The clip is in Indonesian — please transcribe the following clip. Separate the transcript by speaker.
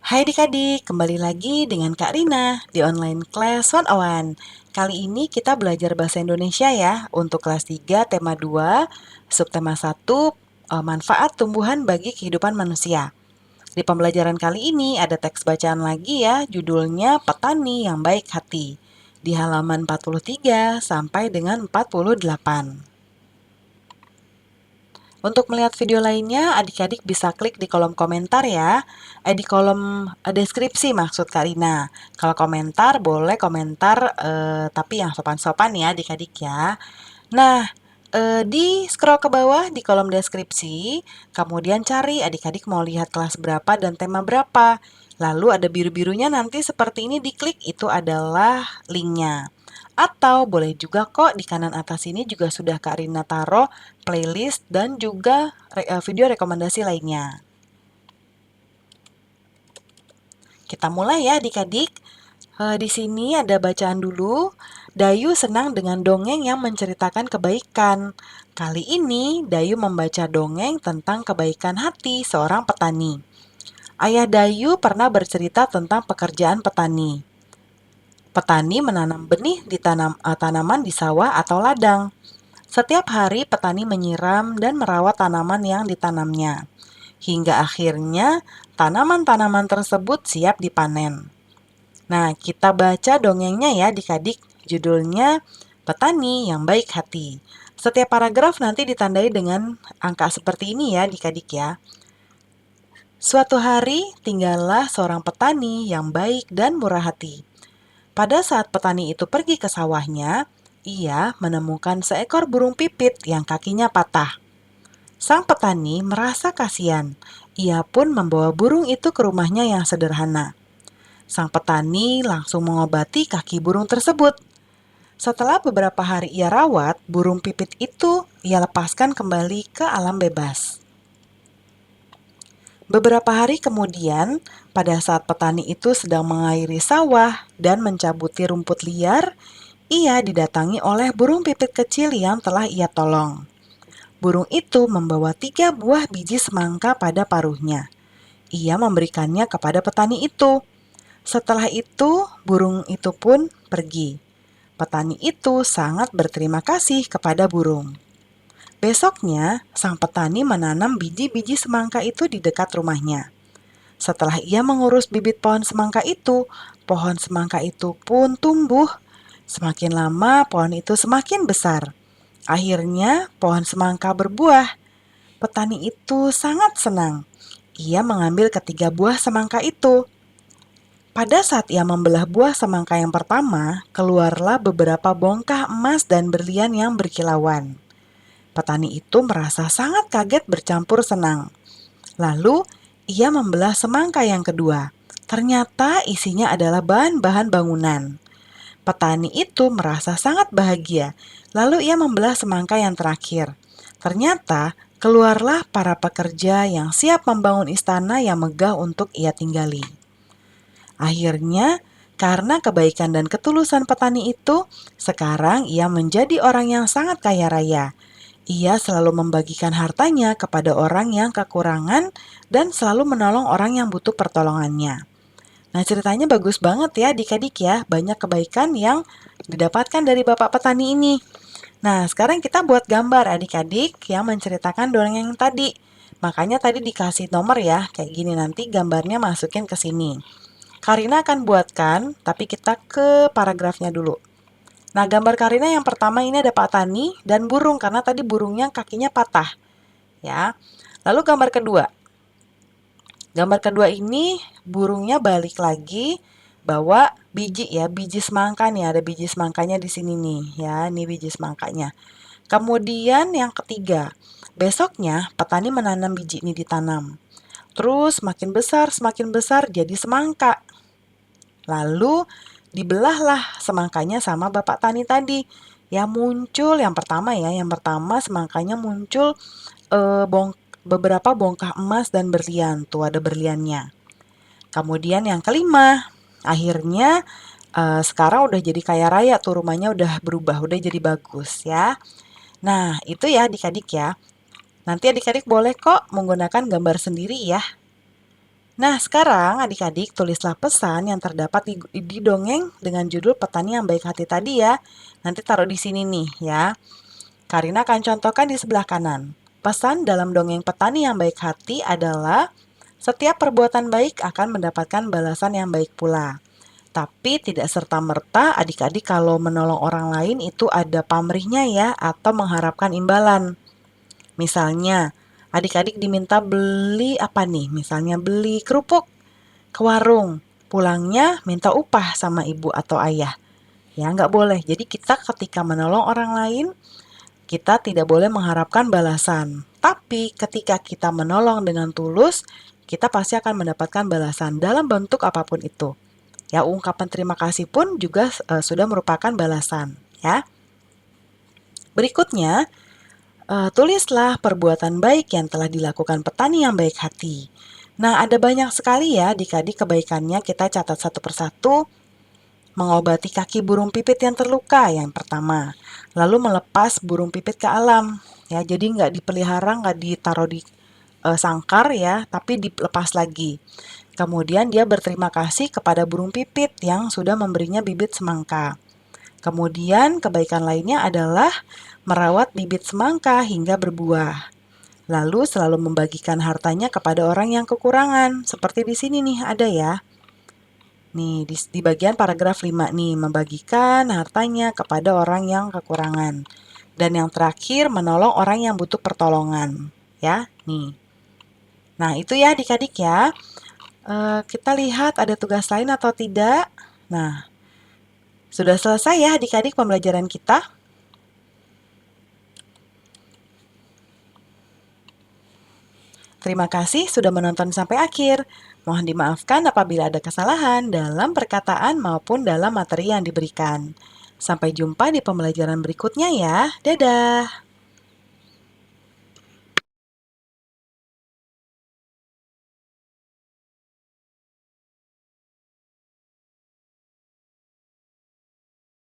Speaker 1: Hai adik-adik, kembali lagi dengan Kak Rina di online class 101. Kali ini kita belajar bahasa Indonesia ya, untuk kelas 3 tema 2, subtema 1, manfaat tumbuhan bagi kehidupan manusia. Di pembelajaran kali ini ada teks bacaan lagi ya, judulnya Petani yang Baik Hati, di halaman 43 sampai dengan 48. Untuk melihat video lainnya, adik-adik bisa klik di kolom komentar ya. Di kolom deskripsi maksud Kak Rina. Kalau komentar, boleh komentar tapi yang sopan-sopan ya adik-adik ya. Nah, di scroll ke bawah di kolom deskripsi, kemudian cari adik-adik mau lihat kelas berapa dan tema berapa. Lalu ada biru-birunya nanti seperti ini diklik, itu adalah linknya. Atau boleh juga kok di kanan atas ini juga sudah Kak Rina taruh playlist dan juga video rekomendasi lainnya. Kita mulai ya adik-adik. Di sini ada bacaan dulu. Dayu senang dengan dongeng yang menceritakan kebaikan. Kali ini Dayu membaca dongeng tentang kebaikan hati seorang petani. Ayah Dayu pernah bercerita tentang pekerjaan petani. Petani menanam benih di tanaman di sawah atau ladang. Setiap hari petani menyiram dan merawat tanaman yang ditanamnya, hingga akhirnya tanaman-tanaman tersebut siap dipanen. Nah, kita baca dongengnya ya adik-adik. Judulnya Petani yang Baik Hati. Setiap paragraf nanti ditandai dengan angka seperti ini ya adik-adik ya. Suatu hari tinggallah seorang petani yang baik dan murah hati. Pada saat petani itu pergi ke sawahnya, ia menemukan seekor burung pipit yang kakinya patah. Sang petani merasa kasihan. Ia pun membawa burung itu ke rumahnya yang sederhana. Sang petani langsung mengobati kaki burung tersebut. Setelah beberapa hari ia rawat, burung pipit itu ia lepaskan kembali ke alam bebas. Beberapa hari kemudian, pada saat petani itu sedang mengairi sawah dan mencabuti rumput liar, ia didatangi oleh burung pipit kecil yang telah ia tolong. Burung itu membawa 3 buah biji semangka pada paruhnya. Ia memberikannya kepada petani itu. Setelah itu, burung itu pun pergi. Petani itu sangat berterima kasih kepada burung. Besoknya, sang petani menanam biji-biji semangka itu di dekat rumahnya. Setelah ia mengurus bibit pohon semangka itu, pohon semangka itu pun tumbuh. Semakin lama, pohon itu semakin besar. Akhirnya, pohon semangka berbuah. Petani itu sangat senang. Ia mengambil ketiga buah semangka itu. Pada saat ia membelah buah semangka yang pertama, keluarlah beberapa bongkah emas dan berlian yang berkilauan. Petani itu merasa sangat kaget bercampur senang. Lalu, ia membelah semangka yang kedua. Ternyata isinya adalah bahan-bahan bangunan. Petani itu merasa sangat bahagia. Lalu ia membelah semangka yang terakhir. Ternyata, keluarlah para pekerja yang siap membangun istana yang megah untuk ia tinggali. Akhirnya, karena kebaikan dan ketulusan petani itu, sekarang ia menjadi orang yang sangat kaya raya. Ia selalu membagikan hartanya kepada orang yang kekurangan dan selalu menolong orang yang butuh pertolongannya. Nah, ceritanya bagus banget ya adik-adik ya. Banyak kebaikan yang didapatkan dari Bapak Petani ini. Nah, sekarang kita buat gambar adik-adik yang menceritakan dongeng yang tadi. Makanya tadi dikasih nomor ya, kayak gini nanti gambarnya masukin ke sini. Karina akan buatkan, tapi kita ke paragrafnya dulu. Nah, gambar Karina yang pertama ini ada petani dan burung karena tadi burungnya kakinya patah. Ya. Lalu gambar kedua. Gambar kedua ini burungnya balik lagi bawa biji ya, biji semangka nih, ada biji semangkanya di sini nih ya, ini biji semangkanya. Kemudian yang ketiga, besoknya petani menanam biji ini ditanam. Terus semakin besar jadi semangka. Lalu dibelahlah semangkanya sama Bapak Tani tadi. Ya muncul yang pertama semangkanya muncul beberapa bongkah emas dan berlian. Tuh ada berliannya. Kemudian yang kelima, akhirnya sekarang udah jadi kaya raya tuh, rumahnya udah berubah, udah jadi bagus ya. Nah, itu ya adik-adik ya. Nanti adik-adik boleh kok menggunakan gambar sendiri ya. Nah, sekarang adik-adik tulislah pesan yang terdapat di dongeng dengan judul Petani yang Baik Hati tadi ya. Nanti taruh di sini nih ya. Karina akan contohkan di sebelah kanan. Pesan dalam dongeng Petani yang Baik Hati adalah setiap perbuatan baik akan mendapatkan balasan yang baik pula. Tapi tidak serta-merta adik-adik kalau menolong orang lain itu ada pamrihnya ya atau mengharapkan imbalan. Misalnya, adik-adik diminta beli apa nih? Misalnya beli kerupuk ke warung. Pulangnya minta upah sama ibu atau ayah. Ya, nggak boleh. Jadi kita ketika menolong orang lain, kita tidak boleh mengharapkan balasan. Tapi ketika kita menolong dengan tulus, kita pasti akan mendapatkan balasan dalam bentuk apapun itu. Ya, ungkapan terima kasih pun juga sudah merupakan balasan, ya. Berikutnya, tulislah perbuatan baik yang telah dilakukan petani yang baik hati. Nah, ada banyak sekali ya adik-adik kebaikannya, kita catat satu persatu. Mengobati kaki burung pipit yang terluka yang pertama. Lalu melepas burung pipit ke alam. Ya, jadi nggak dipelihara, nggak ditaruh di sangkar ya, tapi dilepas lagi. Kemudian dia berterima kasih kepada burung pipit yang sudah memberinya bibit semangka. Kemudian kebaikan lainnya adalah merawat bibit semangka hingga berbuah. Lalu selalu membagikan hartanya kepada orang yang kekurangan. Seperti di sini nih ada ya. Nih, di bagian paragraf 5 nih, membagikan hartanya kepada orang yang kekurangan. Dan yang terakhir, menolong orang yang butuh pertolongan. Ya, nih. Nah, itu ya adik-adik ya. Kita lihat ada tugas lain atau tidak. Nah, sudah selesai ya adik-adik pembelajaran kita. Terima kasih sudah menonton sampai akhir. Mohon dimaafkan apabila ada kesalahan dalam perkataan maupun dalam materi yang diberikan. Sampai jumpa di pembelajaran berikutnya ya. Dadah!